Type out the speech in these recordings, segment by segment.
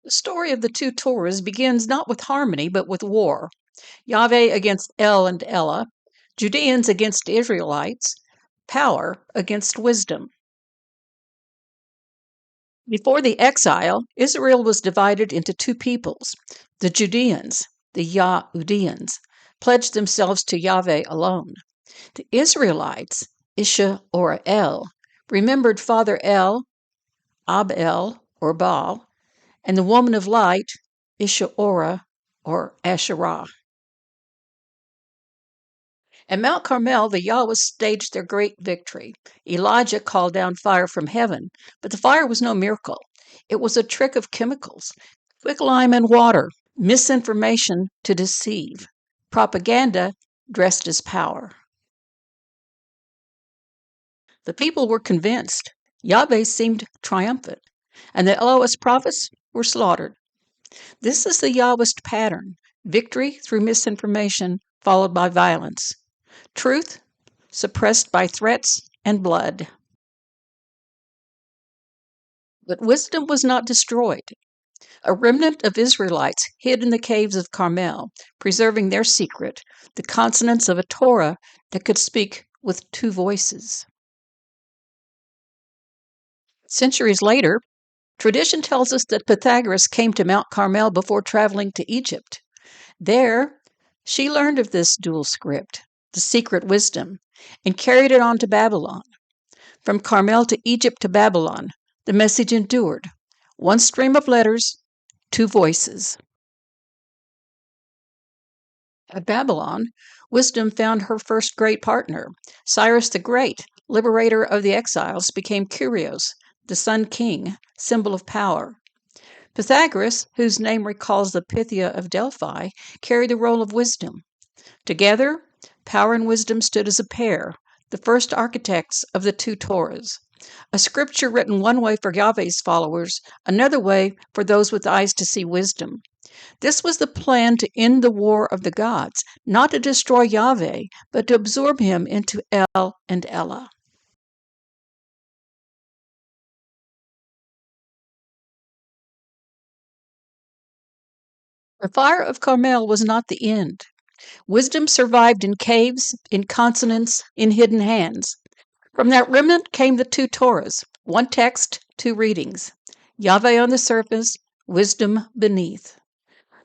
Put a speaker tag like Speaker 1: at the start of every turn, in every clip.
Speaker 1: The story of the two Torahs begins not with harmony, but with war. Yahweh against El and Ella, Judeans against Israelites, power against wisdom. Before the exile, Israel was divided into two peoples. The Judeans, the Yahudians, pledged themselves to Yahweh alone. The Israelites, Isha or El, remembered Father El, Ab-El or Baal, and the woman of light, Isha-Ora or Asherah. At Mount Carmel, the Yahwist staged their great victory. Elijah called down fire from heaven, but the fire was no miracle. It was a trick of chemicals, quicklime and water, misinformation to deceive, propaganda dressed as power. The people were convinced. Yahweh seemed triumphant, and the Eloist prophets were slaughtered. This is the Yahwist pattern: victory through misinformation followed by violence. Truth suppressed by threats and blood. But wisdom was not destroyed. A remnant of Israelites hid in the caves of Carmel, preserving their secret, the consonants of a Torah that could speak with two voices. Centuries later, tradition tells us that Pythagoras came to Mount Carmel before traveling to Egypt. There, she learned of this dual script, the secret wisdom, and carried it on to Babylon. From Carmel to Egypt to Babylon, the message endured. One stream of letters, two voices. At Babylon, wisdom found her first great partner. Cyrus the Great, liberator of the exiles, became Kyrios, the sun king, symbol of power. Pythagoras, whose name recalls the Pythia of Delphi, carried the role of wisdom. Together, power and wisdom stood as a pair, the first architects of the two Torahs. A scripture written one way for Yahweh's followers, another way for those with eyes to see wisdom. This was the plan to end the war of the gods, not to destroy Yahweh, but to absorb him into El and Ella. The fire of Carmel was not the end. Wisdom survived in caves, in consonants, in hidden hands. From that remnant came the two Torahs, one text, two readings. Yahweh on the surface, wisdom beneath.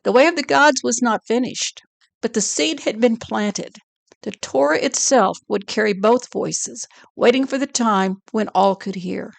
Speaker 1: The way of the gods was not finished, but the seed had been planted. The Torah itself would carry both voices, waiting for the time when all could hear.